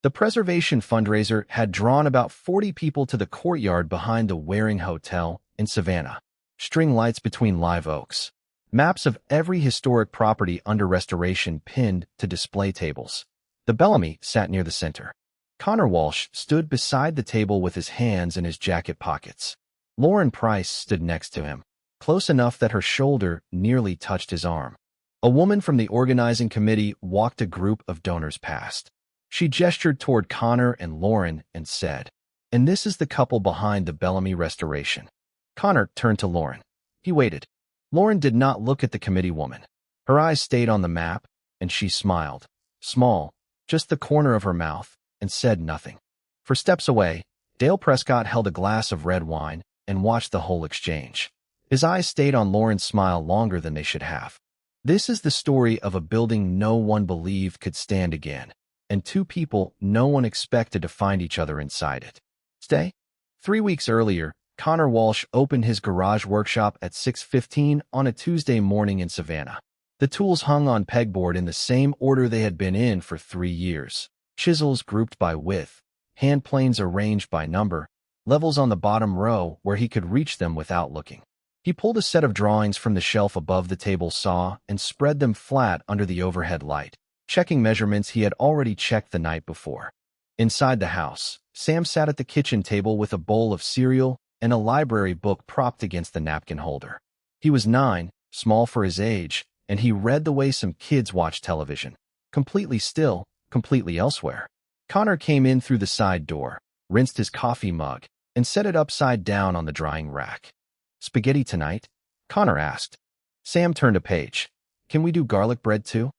The preservation fundraiser had drawn about 40 people to the courtyard behind the Waring Hotel in Savannah. String lights between live oaks. Maps of every historic property under restoration pinned to display tables. The Bellamy sat near the center. Connor Walsh stood beside the table with his hands in his jacket pockets. Lauren Price stood next to him, close enough that her shoulder nearly touched his arm. A woman from the organizing committee walked a group of donors past. She gestured toward Connor and Lauren and said, "And this is the couple behind the Bellamy restoration." Connor turned to Lauren. He waited. Lauren did not look at the committee woman. Her eyes stayed on the map, and she smiled. Small, just the corner of her mouth, and said nothing. For steps away, Dale Prescott held a glass of red wine and watched the whole exchange. His eyes stayed on Lauren's smile longer than they should have. This is the story of a building no one believed could stand again, and two people no one expected to find each other inside it. Stay? 3 weeks earlier, Connor Walsh opened his garage workshop at 6:15 on a Tuesday morning in Savannah. The tools hung on pegboard in the same order they had been in for 3 years. Chisels grouped by width, hand planes arranged by number, levels on the bottom row where he could reach them without looking. He pulled a set of drawings from the shelf above the table saw and spread them flat under the overhead light, checking measurements he had already checked the night before. Inside the house, Sam sat at the kitchen table with a bowl of cereal and a library book propped against the napkin holder. He was 9, small for his age, and he read the way some kids watch television. Completely still, completely elsewhere. Connor came in through the side door, rinsed his coffee mug, and set it upside down on the drying rack. "Spaghetti tonight?" Connor asked. Sam turned a page. "Can we do garlic bread too?"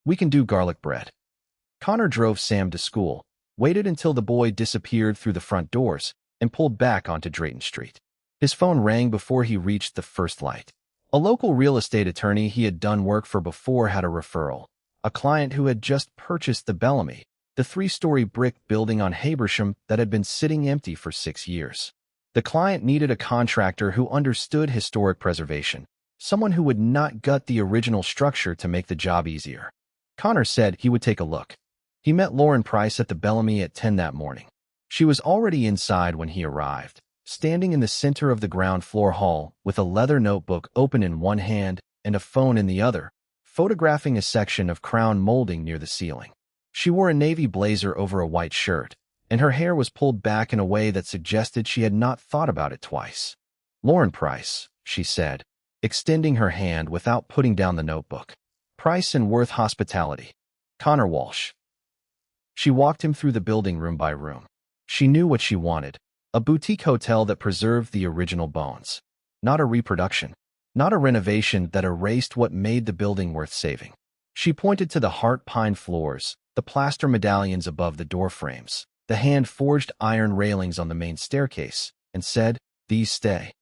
"We can do garlic bread." Connor drove Sam to school, waited until the boy disappeared through the front doors, and pulled back onto Drayton Street. His phone rang before he reached the first light. A local real estate attorney he had done work for before had a referral. A client who had just purchased the Bellamy, the 3-story brick building on Habersham that had been sitting empty for 6 years. The client needed a contractor who understood historic preservation, someone who would not gut the original structure to make the job easier. Connor said he would take a look. He met Lauren Price at the Bellamy at 10 that morning. She was already inside when he arrived, standing in the center of the ground floor hall with a leather notebook open in one hand and a phone in the other, photographing a section of crown molding near the ceiling. She wore a navy blazer over a white shirt, and her hair was pulled back in a way that suggested she had not thought about it twice. "Lauren Price," she said, extending her hand without putting down the notebook. "Price and Worth Hospitality. Connor Walsh." She walked him through the building room by room. She knew what she wanted, a boutique hotel that preserved the original bones. Not a reproduction, not a renovation that erased what made the building worth saving. She pointed to the heart pine floors, the plaster medallions above the door frames, the hand-forged iron railings on the main staircase, and said, "These stay."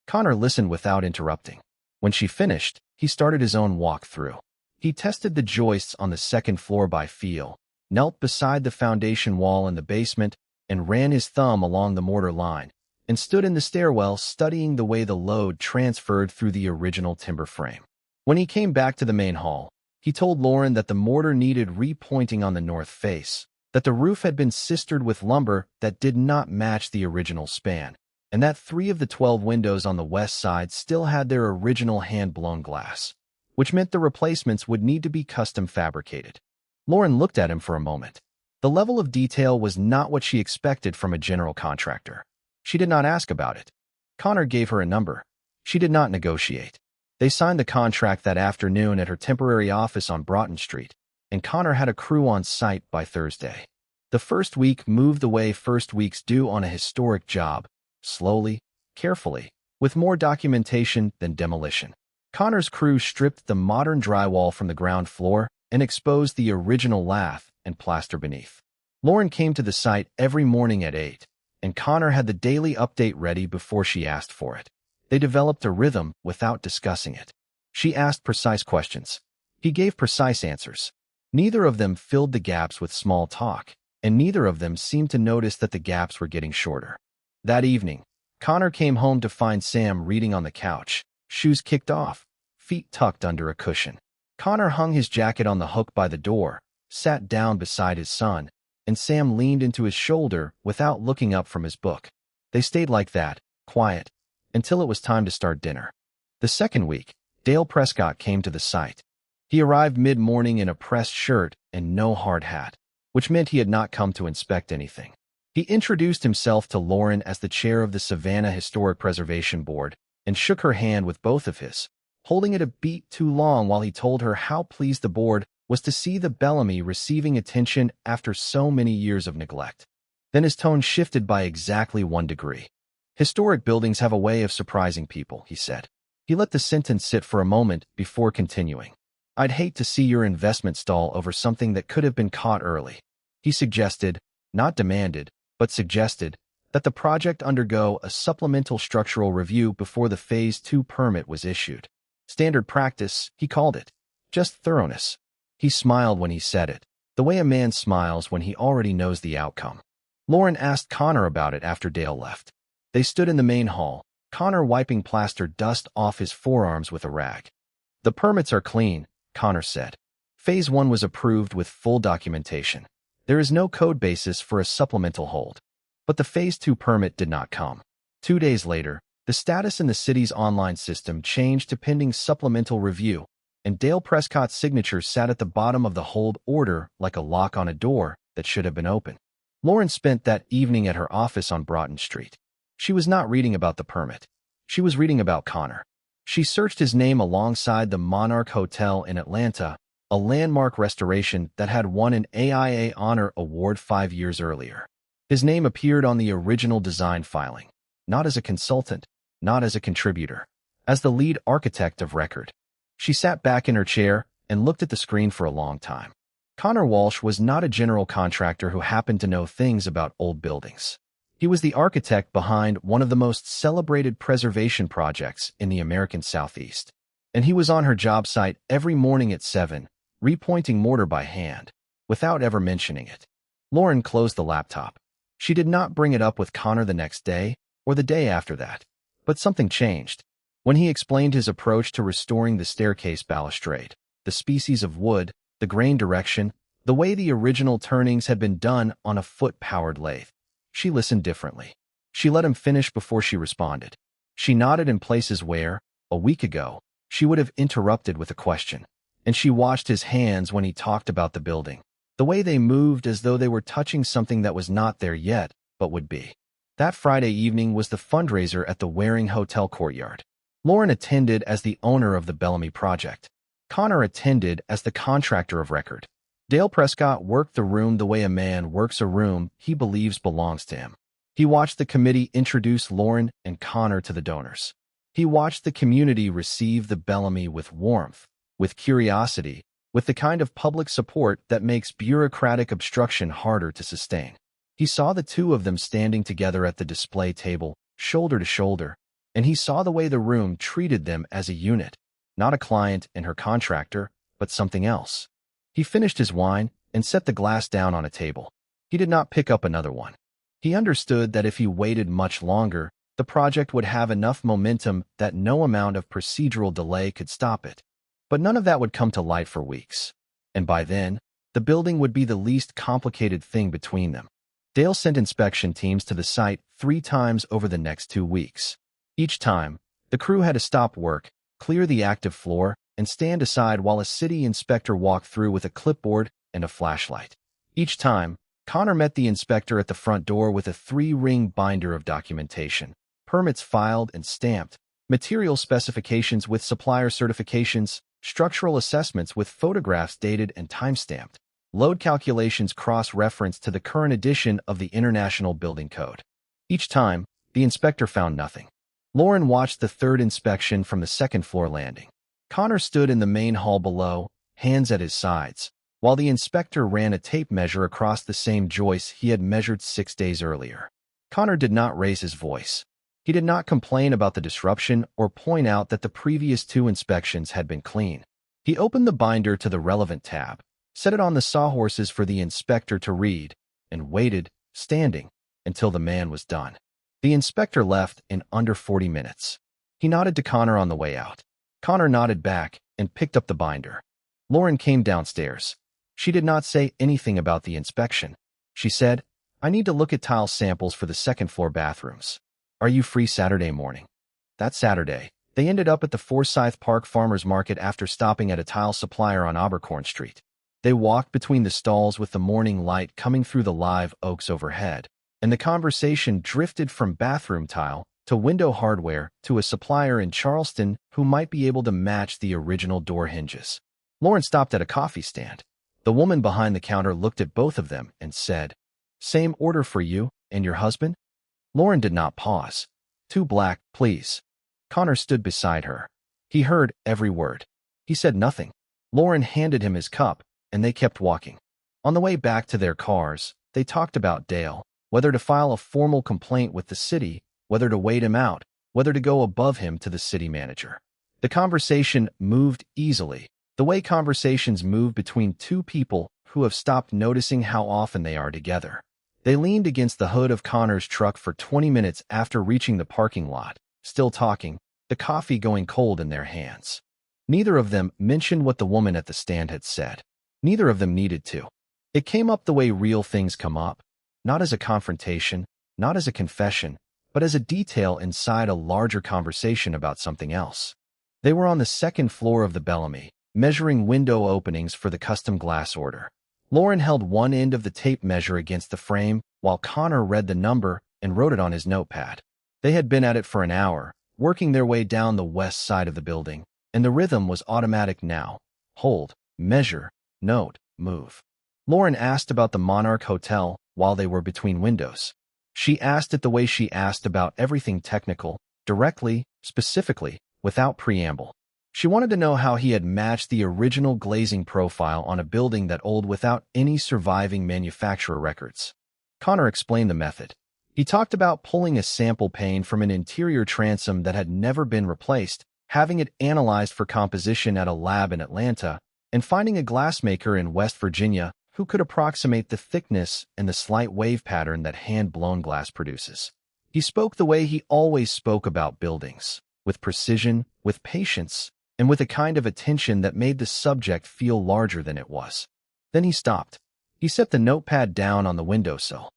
Connor listened without interrupting. When she finished, he started his own walk through. He tested the joists on the second floor by feel, knelt beside the foundation wall in the basement, and ran his thumb along the mortar line, and stood in the stairwell studying the way the load transferred through the original timber frame. When he came back to the main hall, he told Lauren that the mortar needed repointing on the north face, that the roof had been sistered with lumber that did not match the original span, and that 3 of the 12 windows on the west side still had their original hand-blown glass, which meant the replacements would need to be custom fabricated. Lauren looked at him for a moment. The level of detail was not what she expected from a general contractor. She did not ask about it. Connor gave her a number. She did not negotiate. They signed the contract that afternoon at her temporary office on Broughton Street, and Connor had a crew on site by Thursday. The first week moved the way first weeks do on a historic job, slowly, carefully, with more documentation than demolition. Connor's crew stripped the modern drywall from the ground floor and exposed the original lath and plaster beneath. Lauren came to the site every morning at 8, and Connor had the daily update ready before she asked for it. They developed a rhythm without discussing it. She asked precise questions. He gave precise answers. Neither of them filled the gaps with small talk, and neither of them seemed to notice that the gaps were getting shorter. That evening, Connor came home to find Sam reading on the couch, shoes kicked off, feet tucked under a cushion. Connor hung his jacket on the hook by the door, sat down beside his son, and Sam leaned into his shoulder without looking up from his book. They stayed like that, quiet, until it was time to start dinner. The second week, Dale Prescott came to the site. He arrived mid-morning in a pressed shirt and no hard hat, which meant he had not come to inspect anything. He introduced himself to Lauren as the chair of the Savannah Historic Preservation Board and shook her hand with both of his, holding it a beat too long while he told her how pleased the board was to see the Bellamy receiving attention after so many years of neglect. Then his tone shifted by exactly 1 degree. Historic buildings have a way of surprising people, he said. He let the sentence sit for a moment before continuing. I'd hate to see your investment stall over something that could have been caught early. He suggested, not demanded, but suggested, that the project undergo a supplemental structural review before the Phase 2 permit was issued. Standard practice, he called it. Just thoroughness. He smiled when he said it, the way a man smiles when he already knows the outcome. Lauren asked Connor about it after Dale left. They stood in the main hall, Connor wiping plaster dust off his forearms with a rag. The permits are clean, Connor said. Phase 1 was approved with full documentation. There is no code basis for a supplemental hold. But the Phase 2 permit did not come. 2 days later, the status in the city's online system changed to pending supplemental review, and Dale Prescott's signature sat at the bottom of the hold order like a lock on a door that should have been open. Lauren spent that evening at her office on Broughton Street. She was not reading about the permit. She was reading about Connor. She searched his name alongside the Monarch Hotel in Atlanta, a landmark restoration that had won an AIA Honor Award 5 years earlier. His name appeared on the original design filing, not as a consultant, not as a contributor, as the lead architect of record. She sat back in her chair and looked at the screen for a long time. Connor Walsh was not a general contractor who happened to know things about old buildings. He was the architect behind one of the most celebrated preservation projects in the American Southeast. And he was on her job site every morning at 7, repointing mortar by hand, without ever mentioning it. Lauren closed the laptop. She did not bring it up with Connor the next day or the day after that. But something changed. When he explained his approach to restoring the staircase balustrade, the species of wood, the grain direction, the way the original turnings had been done on a foot-powered lathe, she listened differently. She let him finish before she responded. She nodded in places where, a week ago, she would have interrupted with a question. And she watched his hands when he talked about the building, the way they moved as though they were touching something that was not there yet, but would be. That Friday evening was the fundraiser at the Waring Hotel courtyard. Lauren attended as the owner of the Bellamy project. Connor attended as the contractor of record. Dale Prescott worked the room the way a man works a room he believes belongs to him. He watched the committee introduce Lauren and Connor to the donors. He watched the community receive the Bellamy with warmth, with curiosity, with the kind of public support that makes bureaucratic obstruction harder to sustain. He saw the two of them standing together at the display table, shoulder to shoulder, and he saw the way the room treated them as a unit, not a client and her contractor, but something else. He finished his wine and set the glass down on a table. He did not pick up another one. He understood that if he waited much longer, the project would have enough momentum that no amount of procedural delay could stop it. But none of that would come to light for weeks. And by then, the building would be the least complicated thing between them. Dale sent inspection teams to the site 3 times over the next 2 weeks. Each time, the crew had to stop work, clear the active floor, and stand aside while a city inspector walked through with a clipboard and a flashlight. Each time, Connor met the inspector at the front door with a 3-ring binder of documentation, permits filed and stamped, material specifications with supplier certifications, structural assessments with photographs dated and time-stamped, load calculations cross-referenced to the current edition of the International Building Code. Each time, the inspector found nothing. Lauren watched the 3rd inspection from the 2nd floor landing. Connor stood in the main hall below, hands at his sides, while the inspector ran a tape measure across the same joist he had measured 6 days earlier. Connor did not raise his voice. He did not complain about the disruption or point out that the previous 2 inspections had been clean. He opened the binder to the relevant tab, set it on the sawhorses for the inspector to read, and waited, standing, until the man was done. The inspector left in under 40 minutes. He nodded to Connor on the way out. Connor nodded back and picked up the binder. Lauren came downstairs. She did not say anything about the inspection. She said, I need to look at tile samples for the second-floor bathrooms. Are you free Saturday morning? That Saturday, they ended up at the Forsyth Park Farmers Market after stopping at a tile supplier on Abercorn Street. They walked between the stalls with the morning light coming through the live oaks overhead, and the conversation drifted from bathroom tile to window hardware to a supplier in Charleston who might be able to match the original door hinges. Lauren stopped at a coffee stand. The woman behind the counter looked at both of them and said, Same order for you and your husband? Lauren did not pause. 2 black, please. Connor stood beside her. He heard every word. He said nothing. Lauren handed him his cup, and they kept walking. On the way back to their cars, they talked about Dale, whether to file a formal complaint with the city, whether to wait him out, whether to go above him to the city manager. The conversation moved easily, the way conversations move between 2 people who have stopped noticing how often they are together. They leaned against the hood of Connor's truck for 20 minutes after reaching the parking lot, still talking, the coffee going cold in their hands. Neither of them mentioned what the woman at the stand had said. Neither of them needed to. It came up the way real things come up, not as a confrontation, not as a confession, but as a detail inside a larger conversation about something else. They were on the second floor of the Bellamy, measuring window openings for the custom glass order. Lauren held one end of the tape measure against the frame while Connor read the number and wrote it on his notepad. They had been at it for an hour, working their way down the west side of the building, and the rhythm was automatic now. Hold, measure, note, move. Lauren asked about the Monarch Hotel while they were between windows. She asked it the way she asked about everything technical, directly, specifically, without preamble. She wanted to know how he had matched the original glazing profile on a building that old without any surviving manufacturer records. Connor explained the method. He talked about pulling a sample pane from an interior transom that had never been replaced, having it analyzed for composition at a lab in Atlanta, and finding a glassmaker in West Virginia who could approximate the thickness and the slight wave pattern that hand-blown glass produces. He spoke the way he always spoke about buildings, with precision, with patience, and with a kind of attention that made the subject feel larger than it was. Then he stopped. He set the notepad down on the windowsill.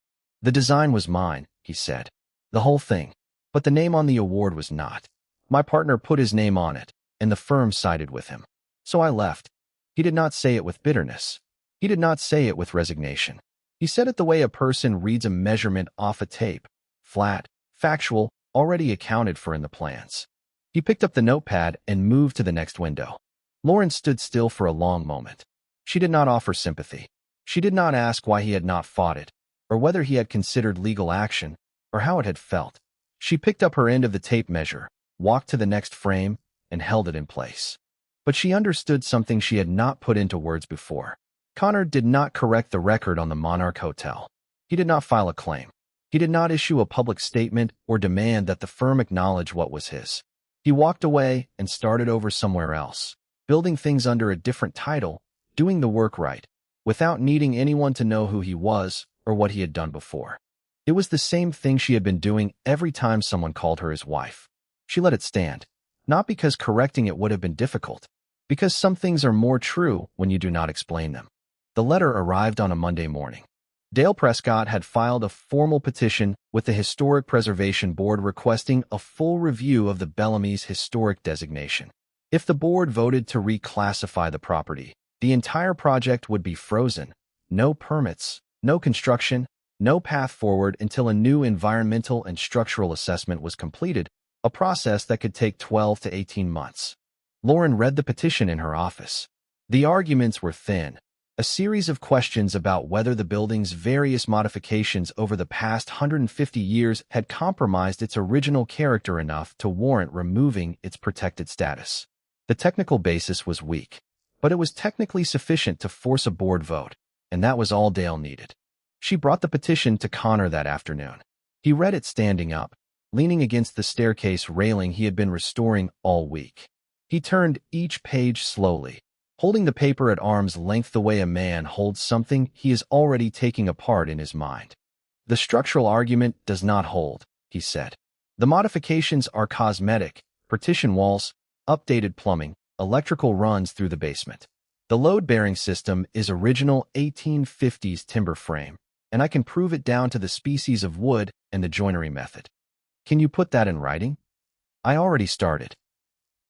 The design was mine, he said. The whole thing. But the name on the award was not. My partner put his name on it, and the firm sided with him. So I left. He did not say it with bitterness. He did not say it with resignation. He said it the way a person reads a measurement off a tape, flat, factual, already accounted for in the plans. He picked up the notepad and moved to the next window. Lauren stood still for a long moment. She did not offer sympathy. She did not ask why he had not fought it, or whether he had considered legal action, or how it had felt. She picked up her end of the tape measure, walked to the next frame, and held it in place. But she understood something she had not put into words before. Connor did not correct the record on the Monarch Hotel. He did not file a claim. He did not issue a public statement or demand that the firm acknowledge what was his. He walked away and started over somewhere else, building things under a different title, doing the work right, without needing anyone to know who he was or what he had done before. It was the same thing she had been doing every time someone called her his wife. She let it stand, not because correcting it would have been difficult, because some things are more true when you do not explain them. The letter arrived on a Monday morning. Dale Prescott had filed a formal petition with the Historic Preservation Board requesting a full review of the Bellamy's historic designation. If the board voted to reclassify the property, the entire project would be frozen. No permits, no construction, no path forward until a new environmental and structural assessment was completed, a process that could take 12 to 18 months. Lauren read the petition in her office. The arguments were thin. A series of questions about whether the building's various modifications over the past 150 years had compromised its original character enough to warrant removing its protected status. The technical basis was weak, but it was technically sufficient to force a board vote, and that was all Dale needed. She brought the petition to Connor that afternoon. He read it standing up, leaning against the staircase railing he had been restoring all week. He turned each page slowly, holding the paper at arm's length the way a man holds something he is already taking apart in his mind. The structural argument does not hold, he said. The modifications are cosmetic, partition walls, updated plumbing, electrical runs through the basement. The load-bearing system is original 1850s timber frame, and I can prove it down to the species of wood and the joinery method. Can you put that in writing? I already started.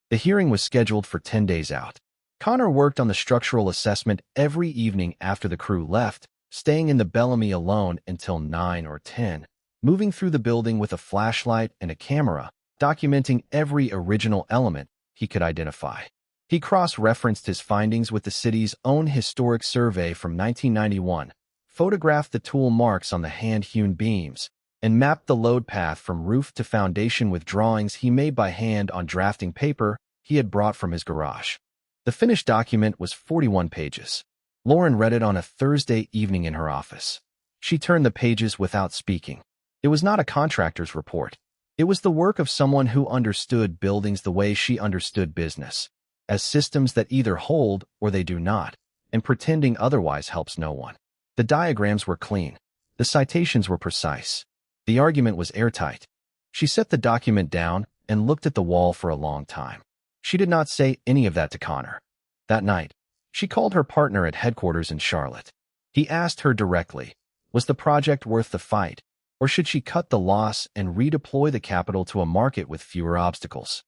The hearing was scheduled for 10 days out. Connor worked on the structural assessment every evening after the crew left, staying in the Bellamy alone until 9 or 10, moving through the building with a flashlight and a camera, documenting every original element he could identify. He cross-referenced his findings with the city's own historic survey from 1991, photographed the tool marks on the hand-hewn beams, and mapped the load path from roof to foundation with drawings he made by hand on drafting paper he had brought from his garage. The finished document was 41 pages. Lauren read it on a Thursday evening in her office. She turned the pages without speaking. It was not a contractor's report. It was the work of someone who understood buildings the way she understood business, as systems that either hold or they do not, and pretending otherwise helps no one. The diagrams were clean. The citations were precise. The argument was airtight. She set the document down and looked at the wall for a long time. She did not say any of that to Connor. That night, she called her partner at headquarters in Charlotte. He asked her directly, was the project worth the fight, or should she cut the loss and redeploy the capital to a market with fewer obstacles?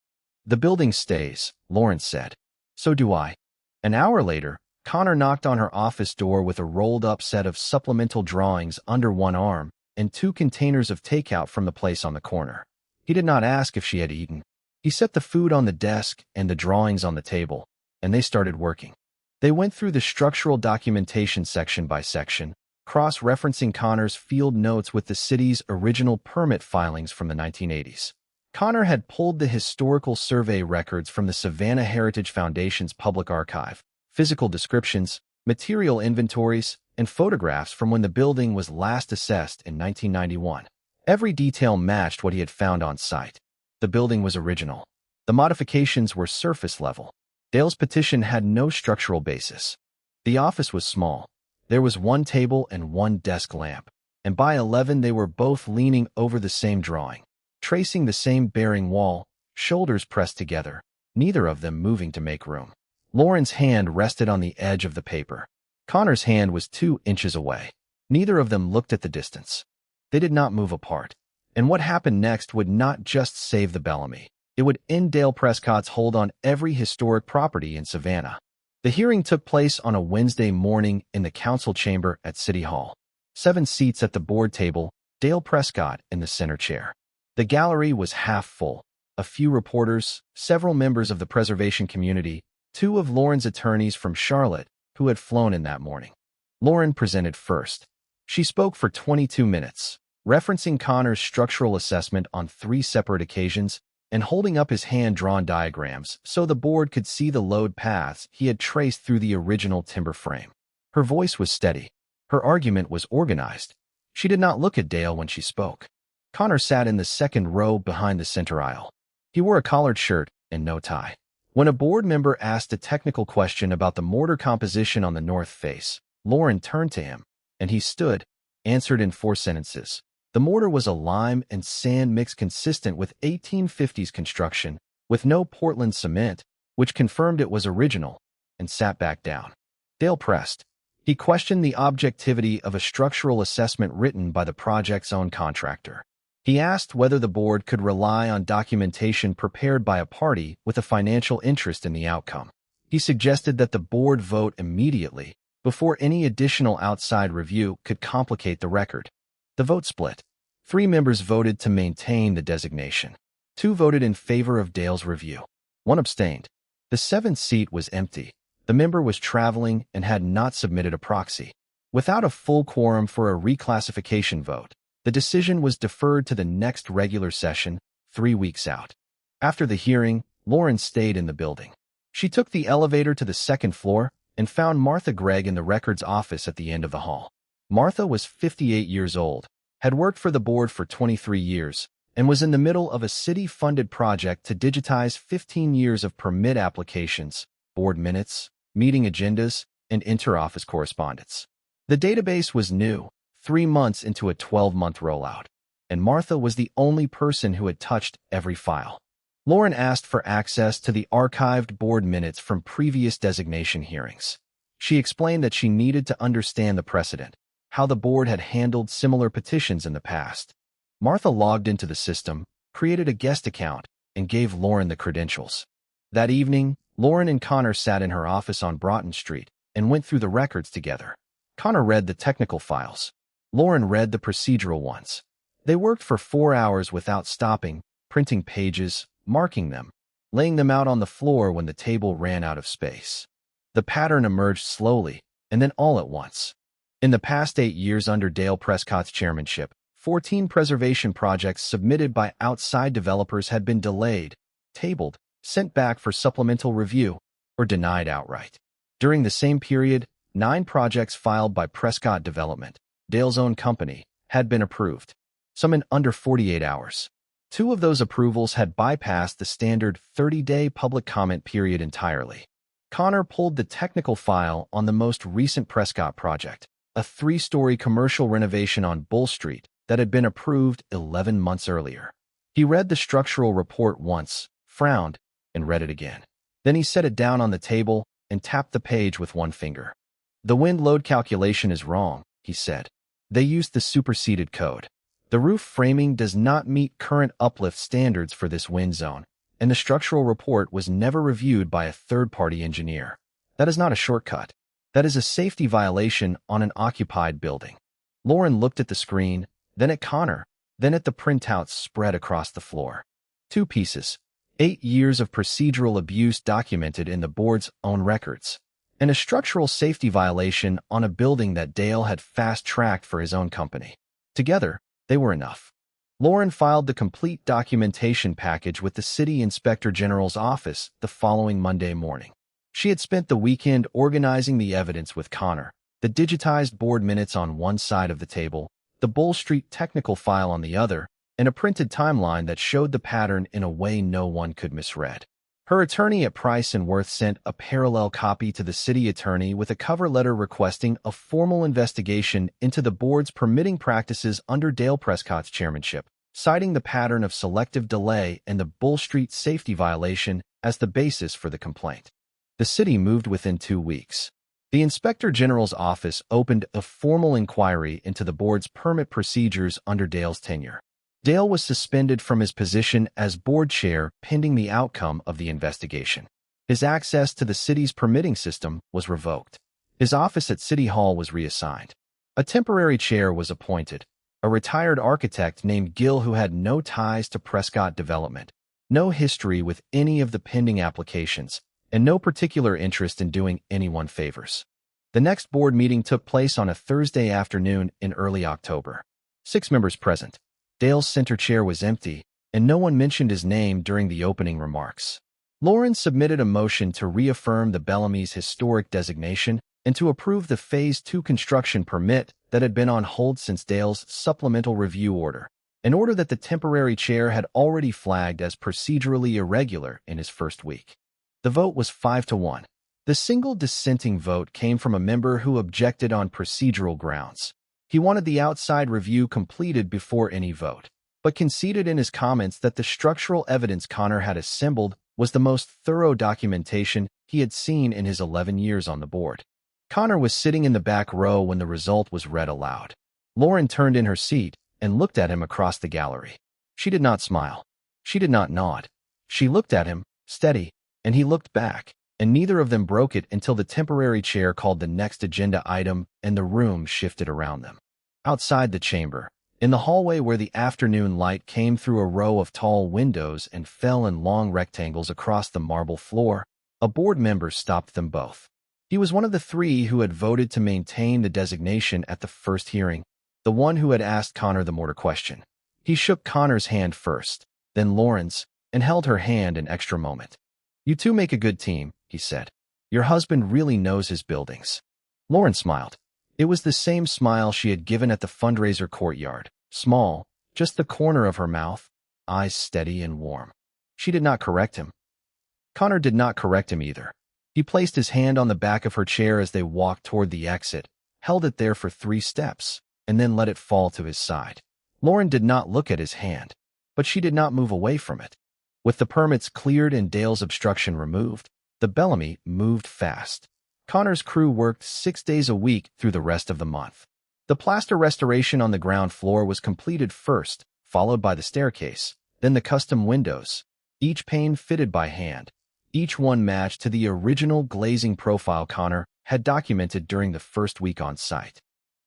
The building stays, Lawrence said. So do I. An hour later, Connor knocked on her office door with a rolled-up set of supplemental drawings under one arm and 2 containers of takeout from the place on the corner. He did not ask if she had eaten. He set the food on the desk and the drawings on the table, and they started working. They went through the structural documentation section by section, cross-referencing Connor's field notes with the city's original permit filings from the 1980s. Connor had pulled the historical survey records from the Savannah Heritage Foundation's public archive, physical descriptions, material inventories, and photographs from when the building was last assessed in 1991. Every detail matched what he had found on site. The building was original. The modifications were surface level. Dale's petition had no structural basis. The office was small. There was 1 table and 1 desk lamp, and by 11 they were both leaning over the same drawing, tracing the same bearing wall, shoulders pressed together, neither of them moving to make room. Lauren's hand rested on the edge of the paper. Connor's hand was 2 inches away. Neither of them looked at the distance. They did not move apart. And what happened next would not just save the Bellamy. It would end Dale Prescott's hold on every historic property in Savannah. The hearing took place on a Wednesday morning in the council chamber at City Hall. 7 seats at the board table, Dale Prescott in the center chair. The gallery was half full. A few reporters, several members of the preservation community, 2 of Lauren's attorneys from Charlotte, who had flown in that morning. Lauren presented first. She spoke for 22 minutes, referencing Connor's structural assessment on 3 separate occasions and holding up his hand-drawn diagrams so the board could see the load paths he had traced through the original timber frame. Her voice was steady. Her argument was organized. She did not look at Dale when she spoke. Connor sat in the second row behind the center aisle. He wore a collared shirt and no tie. When a board member asked a technical question about the mortar composition on the north face, Lauren turned to him, and he stood, answered in 4 sentences. The mortar was a lime and sand mix consistent with 1850s construction, with no Portland cement, which confirmed it was original, and sat back down. Dale pressed. He questioned the objectivity of a structural assessment written by the project's own contractor. He asked whether the board could rely on documentation prepared by a party with a financial interest in the outcome. He suggested that the board vote immediately, before any additional outside review could complicate the record. The vote split. 3 members voted to maintain the designation. 2 voted in favor of Dale's review. 1 abstained. The 7th seat was empty. The member was traveling and had not submitted a proxy. Without a full quorum for a reclassification vote, the decision was deferred to the next regular session, 3 weeks out. After the hearing, Lauren stayed in the building. She took the elevator to the 2nd floor and found Martha Gregg in the records office at the end of the hall. Martha was 58 years old, had worked for the board for 23 years, and was in the middle of a city-funded project to digitize 15 years of permit applications, board minutes, meeting agendas, and inter-office correspondence. The database was new, 3 months into a 12-month rollout, and Martha was the only person who had touched every file. Lauren asked for access to the archived board minutes from previous designation hearings. She explained that she needed to understand the precedent. how the board had handled similar petitions in the past. Martha logged into the system, created a guest account, and gave Lauren the credentials. That evening, Lauren and Connor sat in her office on Broughton Street and went through the records together. Connor read the technical files. Lauren read the procedural ones. They worked for 4 hours without stopping, printing pages, marking them, laying them out on the floor when the table ran out of space. The pattern emerged slowly, and then all at once. In the past 8 years under Dale Prescott's chairmanship, 14 preservation projects submitted by outside developers had been delayed, tabled, sent back for supplemental review, or denied outright. During the same period, 9 projects filed by Prescott Development, Dale's own company, had been approved, some in under 48 hours. 2 of those approvals had bypassed the standard 30-day public comment period entirely. Connor pulled the technical file on the most recent Prescott project, a 3-story commercial renovation on Bull Street that had been approved 11 months earlier. He read the structural report once, frowned, and read it again. Then he set it down on the table and tapped the page with one finger. "The wind load calculation is wrong," he said. "They used the superseded code. The roof framing does not meet current uplift standards for this wind zone, and the structural report was never reviewed by a third-party engineer. That is not a shortcut. That is a safety violation on an occupied building." Lauren looked at the screen, then at Connor, then at the printouts spread across the floor. 2 pieces, 8 years of procedural abuse documented in the board's own records, and a structural safety violation on a building that Dale had fast-tracked for his own company. Together, they were enough. Lauren filed the complete documentation package with the City Inspector General's office the following Monday morning. She had spent the weekend organizing the evidence with Connor, the digitized board minutes on one side of the table, the Bull Street technical file on the other, and a printed timeline that showed the pattern in a way no one could misread. Her attorney at Price & Worth sent a parallel copy to the city attorney with a cover letter requesting a formal investigation into the board's permitting practices under Dale Prescott's chairmanship, citing the pattern of selective delay and the Bull Street safety violation as the basis for the complaint. The city moved within 2 weeks. The Inspector General's office opened a formal inquiry into the board's permit procedures under Dale's tenure. Dale was suspended from his position as board chair pending the outcome of the investigation. His access to the city's permitting system was revoked. His office at City Hall was reassigned. A temporary chair was appointed, a retired architect named Gill who had no ties to Prescott Development, no history with any of the pending applications, and no particular interest in doing anyone favors. The next board meeting took place on a Thursday afternoon in early October. 6 members present. Dale's center chair was empty, and no one mentioned his name during the opening remarks. Lauren submitted a motion to reaffirm the Bellamy's historic designation and to approve the Phase 2 construction permit that had been on hold since Dale's supplemental review order, an order that the temporary chair had already flagged as procedurally irregular in his first week. The vote was 5-1. The single dissenting vote came from a member who objected on procedural grounds. He wanted the outside review completed before any vote, but conceded in his comments that the structural evidence Connor had assembled was the most thorough documentation he had seen in his 11 years on the board. Connor was sitting in the back row when the result was read aloud. Lauren turned in her seat and looked at him across the gallery. She did not smile. She did not nod. She looked at him, steady, and he looked back, and neither of them broke it until the temporary chair called the next agenda item and the room shifted around them. Outside the chamber, in the hallway where the afternoon light came through a row of tall windows and fell in long rectangles across the marble floor, a board member stopped them both. He was one of the 3 who had voted to maintain the designation at the first hearing, the one who had asked Connor the mortar question. He shook Connor's hand first, then Lauren's, and held her hand an extra moment. "You two make a good team," he said. "Your husband really knows his buildings." Lauren smiled. It was the same smile she had given at the fundraiser courtyard, small, just the corner of her mouth, eyes steady and warm. She did not correct him. Connor did not correct him either. He placed his hand on the back of her chair as they walked toward the exit, held it there for 3 steps, and then let it fall to his side. Lauren did not look at his hand, but she did not move away from it. With the permits cleared and Dale's obstruction removed, the Bellamy moved fast. Connor's crew worked 6 days a week through the rest of the month. The plaster restoration on the ground floor was completed first, followed by the staircase, then the custom windows, each pane fitted by hand. Each one matched to the original glazing profile Connor had documented during the first week on site.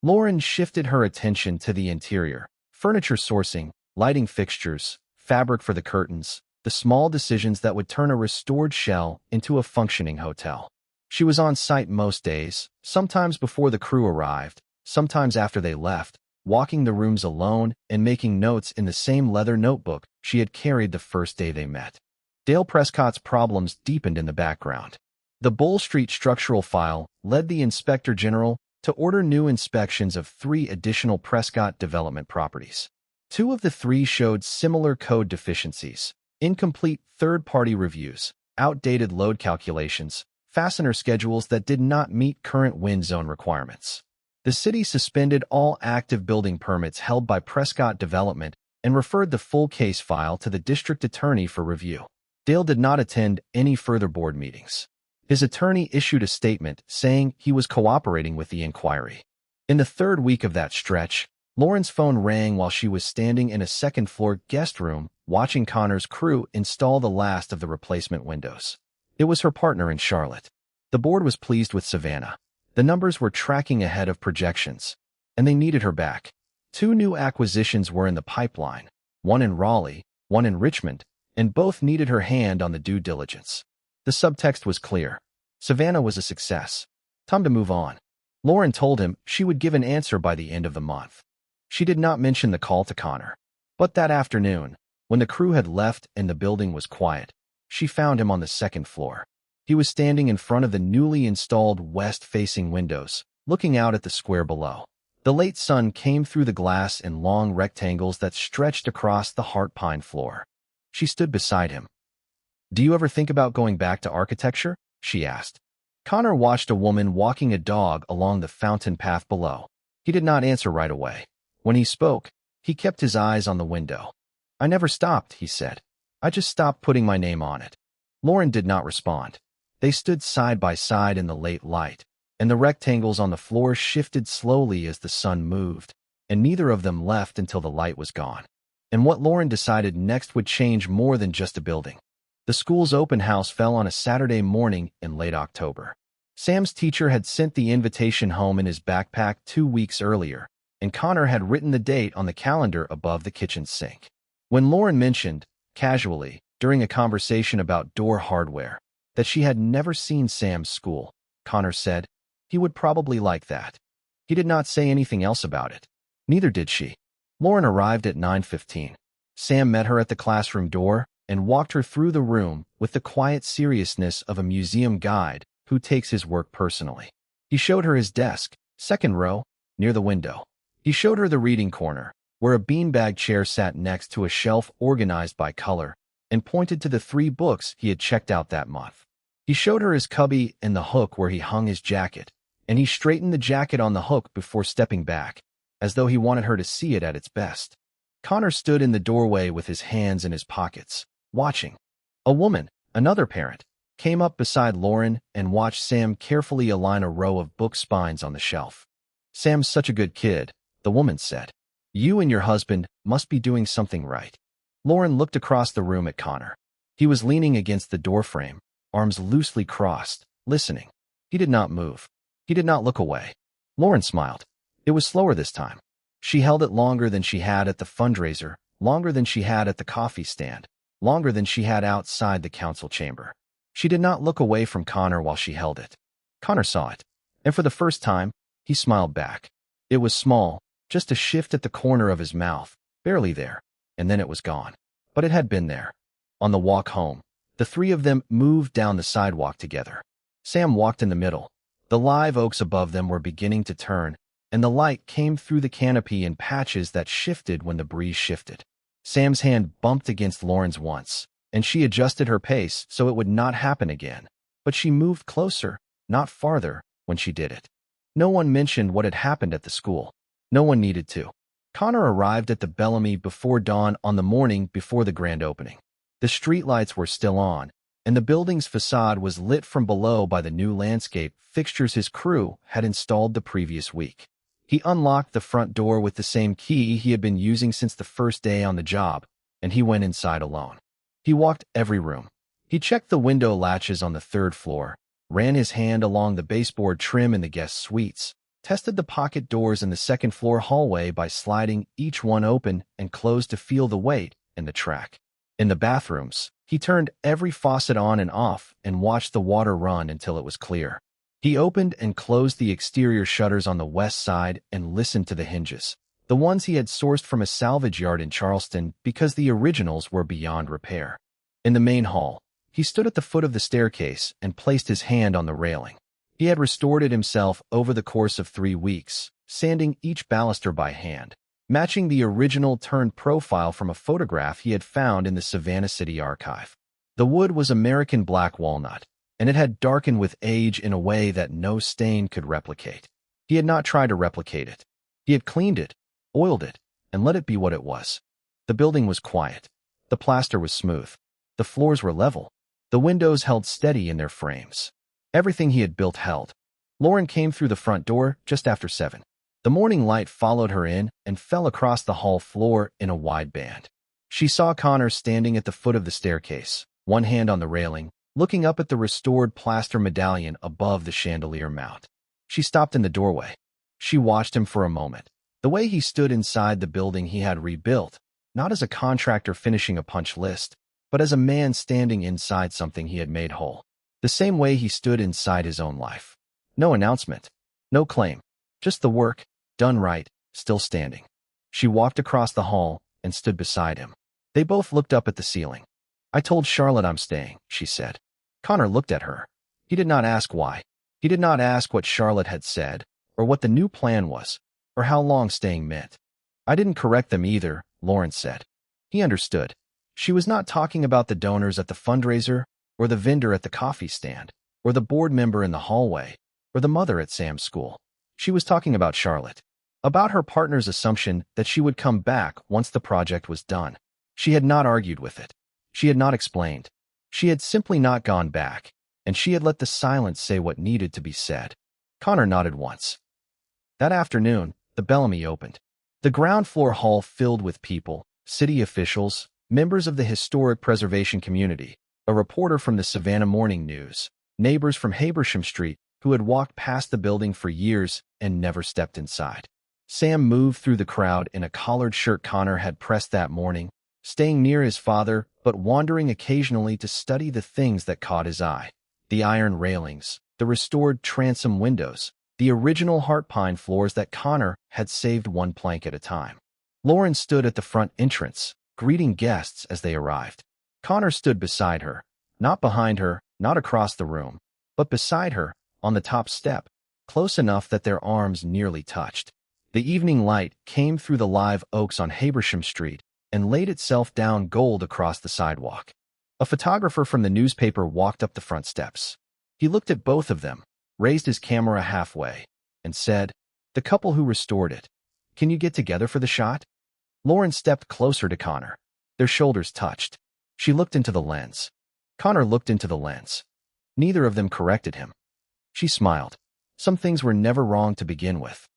Lauren shifted her attention to the interior, furniture sourcing, lighting fixtures, fabric for the curtains, the small decisions that would turn a restored shell into a functioning hotel. She was on site most days, sometimes before the crew arrived, sometimes after they left, walking the rooms alone and making notes in the same leather notebook she had carried the first day they met. Dale Prescott's problems deepened in the background. The Bull Street structural file led the Inspector General to order new inspections of 3 additional Prescott development properties. 2 of the 3 showed similar code deficiencies, incomplete third-party reviews, outdated load calculations, fastener schedules that did not meet current wind zone requirements. The city suspended all active building permits held by Prescott Development and referred the full case file to the district attorney for review. Dale did not attend any further board meetings. His attorney issued a statement saying he was cooperating with the inquiry. In the 3rd week of that stretch, Lauren's phone rang while she was standing in a second-floor guest room watching Connor's crew install the last of the replacement windows. It was her partner in Charlotte. The board was pleased with Savannah. The numbers were tracking ahead of projections, and they needed her back. 2 new acquisitions were in the pipeline, one in Raleigh, one in Richmond, and both needed her hand on the due diligence. The subtext was clear. Savannah was a success. Time to move on. Lauren told him she would give an answer by the end of the month. She did not mention the call to Connor. But that afternoon, when the crew had left and the building was quiet, she found him on the 2nd floor. He was standing in front of the newly installed west-facing windows, looking out at the square below. The late sun came through the glass in long rectangles that stretched across the heart pine floor. She stood beside him. "Do you ever think about going back to architecture?" she asked. Connor watched a woman walking a dog along the fountain path below. He did not answer right away. When he spoke, he kept his eyes on the window. "I never stopped," he said. "I just stopped putting my name on it." Lauren did not respond. They stood side by side in the late light, and the rectangles on the floor shifted slowly as the sun moved, and neither of them left until the light was gone. And what Lauren decided next would change more than just a building. The school's open house fell on a Saturday morning in late October. Sam's teacher had sent the invitation home in his backpack 2 weeks earlier, and Connor had written the date on the calendar above the kitchen sink. When Lauren mentioned, casually, during a conversation about door hardware, that she had never seen Sam's school, Connor said, "He would probably like that." He did not say anything else about it. Neither did she. Lauren arrived at 9:15. Sam met her at the classroom door and walked her through the room with the quiet seriousness of a museum guide who takes his work personally. He showed her his desk, 2nd row, near the window. He showed her the reading corner, where a beanbag chair sat next to a shelf organized by color, and pointed to the 3 books he had checked out that month. He showed her his cubby and the hook where he hung his jacket, and he straightened the jacket on the hook before stepping back, as though he wanted her to see it at its best. Connor stood in the doorway with his hands in his pockets, watching. A woman, another parent, came up beside Lauren and watched Sam carefully align a row of book spines on the shelf. "Sam's such a good kid," the woman said. "You and your husband must be doing something right." Lauren looked across the room at Connor. He was leaning against the doorframe, arms loosely crossed, listening. He did not move. He did not look away. Lauren smiled. It was slower this time. She held it longer than she had at the fundraiser, longer than she had at the coffee stand, longer than she had outside the council chamber. She did not look away from Connor while she held it. Connor saw it, and for the first time, he smiled back. It was small, just a shift at the corner of his mouth, barely there, and then it was gone. But it had been there. On the walk home, the 3 of them moved down the sidewalk together. Sam walked in the middle. The live oaks above them were beginning to turn, and the light came through the canopy in patches that shifted when the breeze shifted. Sam's hand bumped against Lauren's once, and she adjusted her pace so it would not happen again. But she moved closer, not farther, when she did it. No one mentioned what had happened at the school. No one needed to. Connor arrived at the Bellamy before dawn on the morning before the grand opening. The streetlights were still on, and the building's facade was lit from below by the new landscape fixtures his crew had installed the previous week. He unlocked the front door with the same key he had been using since the first day on the job, and he went inside alone. He walked every room. He checked the window latches on the third floor, ran his hand along the baseboard trim in the guest suites, tested the pocket doors in the second-floor hallway by sliding each one open and closed to feel the weight and the track. In the bathrooms, he turned every faucet on and off and watched the water run until it was clear. He opened and closed the exterior shutters on the west side and listened to the hinges, the ones he had sourced from a salvage yard in Charleston because the originals were beyond repair. In the main hall, he stood at the foot of the staircase and placed his hand on the railing. He had restored it himself over the course of 3 weeks, sanding each baluster by hand, matching the original turned profile from a photograph he had found in the Savannah City archive. The wood was American black walnut, and it had darkened with age in a way that no stain could replicate. He had not tried to replicate it. He had cleaned it, oiled it, and let it be what it was. The building was quiet. The plaster was smooth. The floors were level. The windows held steady in their frames. Everything he had built held. Lauren came through the front door just after 7. The morning light followed her in and fell across the hall floor in a wide band. She saw Connor standing at the foot of the staircase, one hand on the railing, looking up at the restored plaster medallion above the chandelier mount. She stopped in the doorway. She watched him for a moment. The way he stood inside the building he had rebuilt, not as a contractor finishing a punch list, but as a man standing inside something he had made whole. The same way he stood inside his own life. No announcement, no claim, just the work, done right, still standing. She walked across the hall and stood beside him. They both looked up at the ceiling. "I told Charlotte I'm staying," she said. Connor looked at her. He did not ask why. He did not ask what Charlotte had said, or what the new plan was, or how long staying meant. "I didn't correct them either," Lauren said. He understood. She was not talking about the donors at the fundraiser, or the vendor at the coffee stand, or the board member in the hallway, or the mother at Sam's school. She was talking about Charlotte, about her partner's assumption that she would come back once the project was done. She had not argued with it. She had not explained. She had simply not gone back, and she had let the silence say what needed to be said. Connor nodded once. That afternoon, the Bellamy opened. The ground floor hall filled with people, city officials, members of the historic preservation community, a reporter from the Savannah Morning News, neighbors from Habersham Street who had walked past the building for years and never stepped inside. Sam moved through the crowd in a collared shirt Connor had pressed that morning, staying near his father but wandering occasionally to study the things that caught his eye. The iron railings, the restored transom windows, the original heart pine floors that Connor had saved one plank at a time. Lauren stood at the front entrance, greeting guests as they arrived. Connor stood beside her, not behind her, not across the room, but beside her, on the top step, close enough that their arms nearly touched. The evening light came through the live oaks on Habersham Street and laid itself down gold across the sidewalk. A photographer from the newspaper walked up the front steps. He looked at both of them, raised his camera halfway, and said, "The couple who restored it. Can you get together for the shot?" Lauren stepped closer to Connor. Their shoulders touched. She looked into the lens. Connor looked into the lens. Neither of them corrected him. She smiled. Some things were never wrong to begin with.